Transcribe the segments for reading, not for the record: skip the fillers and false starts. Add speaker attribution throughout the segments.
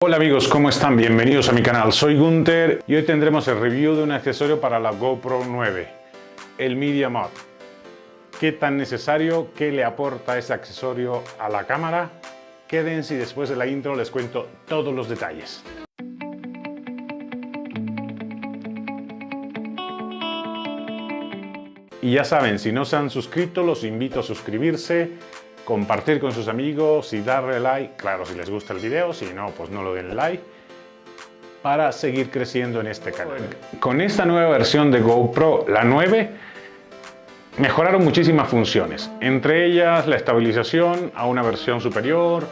Speaker 1: Hola amigos, ¿cómo están? Bienvenidos a mi canal, soy Gunter y hoy tendremos el review de un accesorio para la GoPro 9, el Media Mod. ¿Qué tan necesario? ¿Qué le aporta ese accesorio a la cámara? Quédense y después de la intro les cuento todos los detalles. Y ya saben, si no se han suscrito, los invito a suscribirse, compartir con sus amigos y darle like, claro, si les gusta el video, si no, pues no lo den like, para seguir creciendo en este canal. Con esta nueva versión de GoPro, la 9, mejoraron muchísimas funciones, entre ellas la estabilización a una versión superior,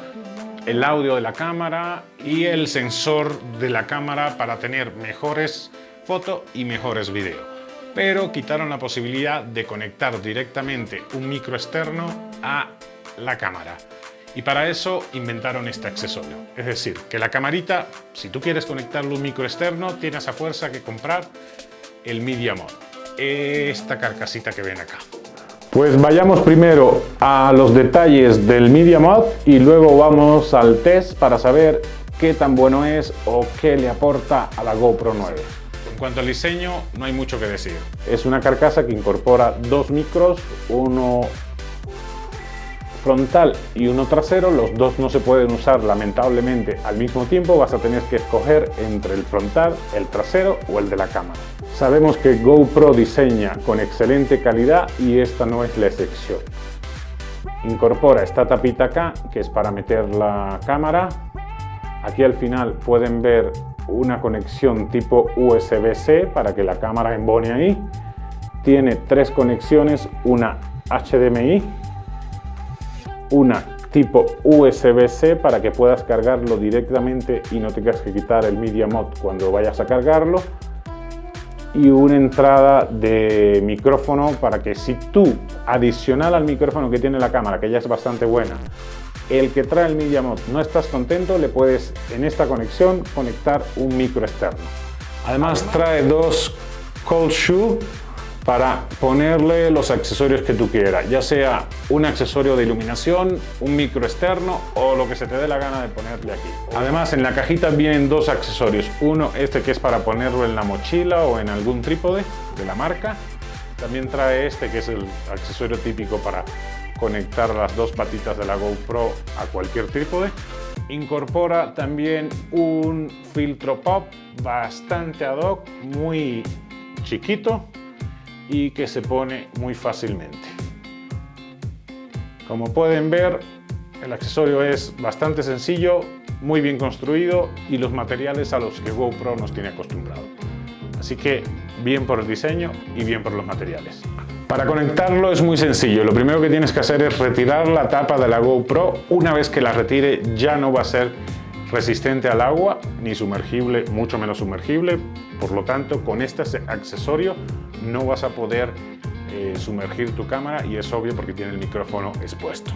Speaker 1: el audio de la cámara y el sensor de la cámara para tener mejores fotos y mejores videos. Pero quitaron la posibilidad de conectar directamente un micro externo a la cámara. Y para eso inventaron este accesorio. Es decir, que la camarita, si tú quieres conectarle un micro externo, tienes a fuerza que comprar el Media Mod. Esta carcasita que ven acá. Pues vayamos primero a los detalles del Media Mod y luego vamos al test para saber qué tan bueno es o qué le aporta a la GoPro 9. En cuanto al diseño, no hay mucho que decir. Es una carcasa que incorpora dos micros, uno frontal y uno trasero. Los dos no se pueden usar lamentablemente al mismo tiempo. Vas a tener que escoger entre el frontal, el trasero o el de la cámara. Sabemos que GoPro diseña con excelente calidad y esta no es la excepción. Incorpora esta tapita acá, que es para meter la cámara. Aquí al final pueden ver una conexión tipo USB-C para que la cámara embone ahí. Tiene tres conexiones, una HDMI, una tipo USB-C para que puedas cargarlo directamente y no tengas que quitar el Media Mod cuando vayas a cargarlo, y una entrada de micrófono para que si tú, adicional al micrófono que tiene la cámara, que ya es bastante buena, el que trae el Media Mod, no estás contento, le puedes en esta conexión conectar un micro externo. Además trae dos cold shoe para ponerle los accesorios que tú quieras, ya sea un accesorio de iluminación, un micro externo o lo que se te dé la gana de ponerle aquí. Además en la cajita vienen dos accesorios, uno este que es para ponerlo en la mochila o en algún trípode de la marca. También trae este que es el accesorio típico para conectar las dos patitas de la GoPro a cualquier trípode. Incorpora también un filtro pop bastante ad hoc, muy chiquito y que se pone muy fácilmente. Como pueden ver, el accesorio es bastante sencillo, muy bien construido y los materiales a los que GoPro nos tiene acostumbrado. Así que bien por el diseño y bien por los materiales. Para conectarlo es muy sencillo, lo primero que tienes que hacer es retirar la tapa de la GoPro. Una vez que la retire ya no va a ser resistente al agua, ni sumergible, mucho menos sumergible. Por lo tanto, con este accesorio no vas a poder sumergir tu cámara y es obvio porque tiene el micrófono expuesto.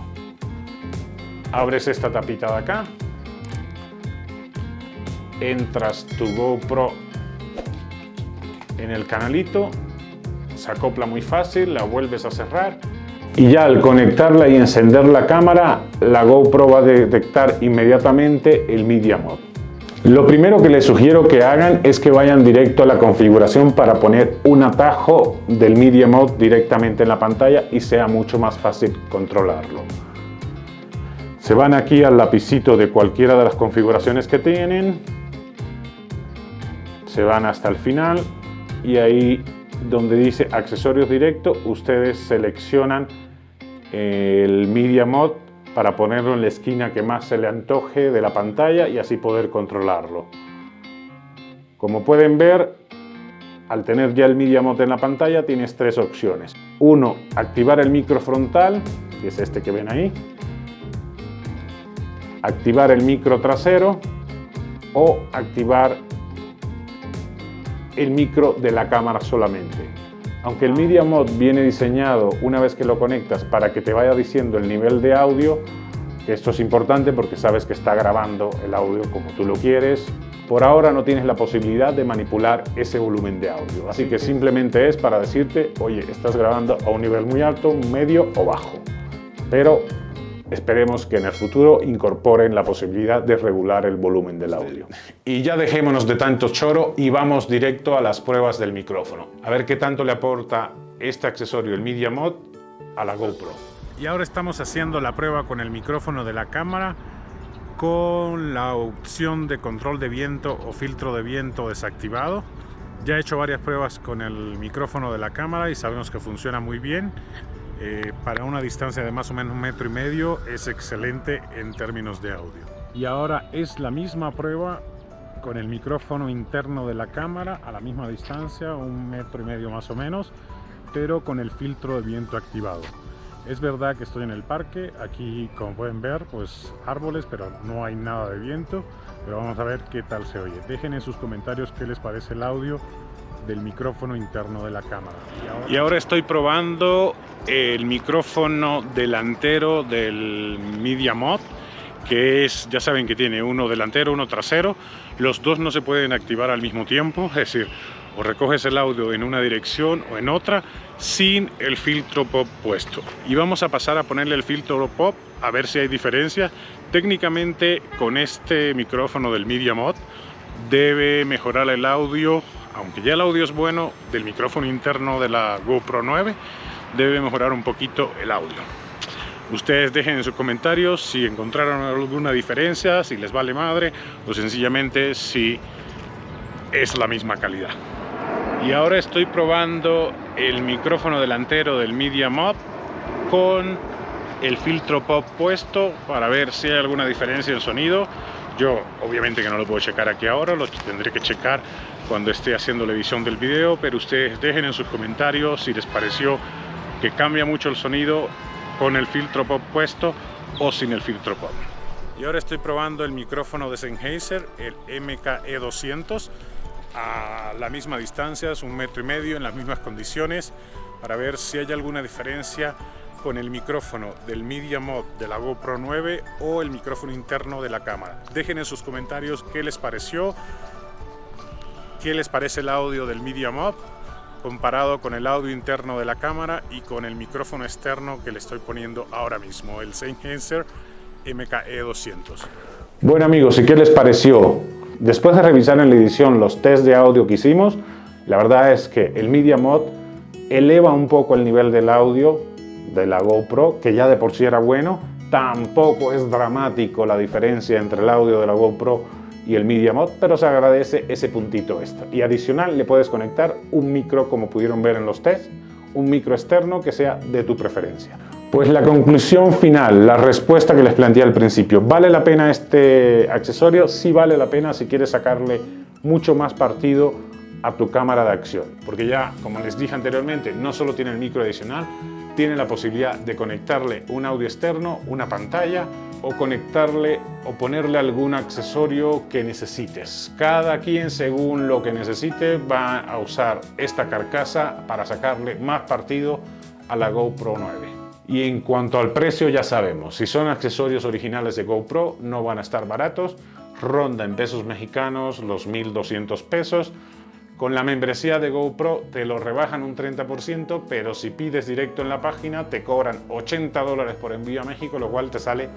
Speaker 1: Abres esta tapita de acá, entras tu GoPro en el canalito, se acopla muy fácil, la vuelves a cerrar y ya al conectarla y encender la cámara, la GoPro va a detectar inmediatamente el Media Mod. Lo primero que les sugiero que hagan es que vayan directo a la configuración para poner un atajo del Media Mod directamente en la pantalla y sea mucho más fácil controlarlo. Se van aquí al lapicito de cualquiera de las configuraciones que tienen, se van hasta el final y ahí donde dice accesorios directos, ustedes seleccionan el Media Mod para ponerlo en la esquina que más se le antoje de la pantalla y así poder controlarlo. Como pueden ver, al tener ya el Media Mod en la pantalla tienes tres opciones. Uno, activar el micro frontal, que es este que ven ahí. Activar el micro trasero o activar el micro de la cámara solamente. Aunque el Media Mod viene diseñado una vez que lo conectas para que te vaya diciendo el nivel de audio, esto es importante porque sabes que está grabando el audio como tú lo quieres. Por ahora no tienes la posibilidad de manipular ese volumen de audio, así que simplemente es para decirte, oye, estás grabando a un nivel muy alto, medio o bajo. Pero Esperemos que en el futuro incorporen la posibilidad de regular el volumen del audio. Y ya dejémonos de tanto choro y vamos directo a las pruebas del micrófono. A ver qué tanto le aporta este accesorio, el Media Mod, a la GoPro. Y ahora estamos haciendo la prueba con el micrófono de la cámara con la opción de control de viento o filtro de viento desactivado. Ya he hecho varias pruebas con el micrófono de la cámara y sabemos que funciona muy bien. Para una distancia de más o menos 1,5 metros es excelente en términos de audio. Y ahora es la misma prueba con el micrófono interno de la cámara a la misma distancia, 1,5 metros más o menos, pero con el filtro de viento activado. Es verdad que estoy en el parque, aquí como pueden ver pues árboles, pero no hay nada de viento, pero vamos a ver qué tal se oye. Dejen en sus comentarios qué les parece el audio del micrófono interno de la cámara. Y ahora estoy probando el micrófono delantero del Media Mod, que es, ya saben que tiene uno delantero, uno trasero. Los dos no se pueden activar al mismo tiempo, es decir, o recoges el audio en una dirección o en otra sin el filtro pop puesto. Y vamos a pasar a ponerle el filtro pop a ver si hay diferencia. Técnicamente con este micrófono del Media Mod debe mejorar el audio, aunque ya el audio es bueno del micrófono interno de la GoPro 9, debe mejorar un poquito el audio. Ustedes dejen en sus comentarios si encontraron alguna diferencia, si les vale madre o sencillamente si es la misma calidad. Y ahora estoy probando el micrófono delantero del Media Mod con el filtro pop puesto para ver si hay alguna diferencia en sonido. Yo obviamente que no lo puedo checar aquí ahora, lo tendré que checar cuando esté haciendo la edición del video, pero ustedes dejen en sus comentarios si les pareció que cambia mucho el sonido con el filtro pop puesto o sin el filtro pop. Y ahora estoy probando el micrófono de Sennheiser, el MKE200, a la misma distancia, es 1,5 metros, en las mismas condiciones, para ver si hay alguna diferencia con el micrófono del Media Mod de la GoPro 9 o el micrófono interno de la cámara. Dejen en sus comentarios qué les pareció, qué les parece el audio del Media Mod comparado con el audio interno de la cámara y con el micrófono externo que le estoy poniendo ahora mismo, el Sennheiser MKE200. Bueno amigos, ¿y qué les pareció? Después de revisar en la edición los test de audio que hicimos, la verdad es que el Media Mod eleva un poco el nivel del audio de la GoPro, que ya de por sí era bueno. Tampoco es dramático la diferencia entre el audio de la GoPro y el Media Mod, pero se agradece ese puntito extra. Y adicional le puedes conectar un micro, como pudieron ver en los tests, un micro externo que sea de tu preferencia. Pues la conclusión final, la respuesta que les planteé al principio, ¿vale la pena este accesorio? Sí vale la pena si quieres sacarle mucho más partido a tu cámara de acción, porque ya, como les dije anteriormente, no solo tiene el micro adicional, tiene la posibilidad de conectarle un audio externo, una pantalla, o conectarle o ponerle algún accesorio que necesites. Cada quien, según lo que necesite, va a usar esta carcasa para sacarle más partido a la GoPro 9. Y en cuanto al precio, ya sabemos, si son accesorios originales de GoPro, no van a estar baratos, ronda en pesos mexicanos los 1,200 pesos. Con la membresía de GoPro te lo rebajan un 30%, pero si pides directo en la página te cobran $80 por envío a México, lo cual te sale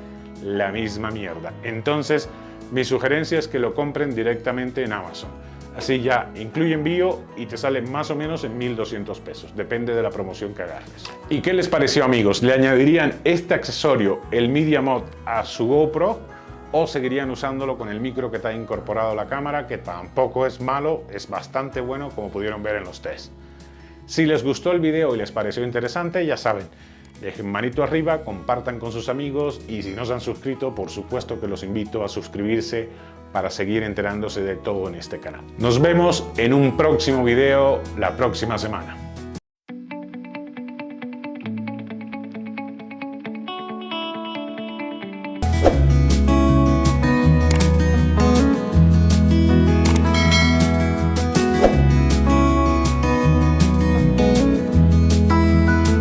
Speaker 1: la misma mierda. Entonces, mi sugerencia es que lo compren directamente en Amazon. Así ya incluye envío y te sale más o menos en 1,200 pesos, depende de la promoción que agarres. ¿Y qué les pareció amigos? ¿Le añadirían este accesorio, el Media Mod, a su GoPro o seguirían usándolo con el micro que está incorporado a la cámara, que tampoco es malo, es bastante bueno como pudieron ver en los tests? Si les gustó el video y les pareció interesante, ya saben, dejen manito arriba, compartan con sus amigos y si no se han suscrito, por supuesto que los invito a suscribirse para seguir enterándose de todo en este canal. Nos vemos en un próximo video la próxima semana.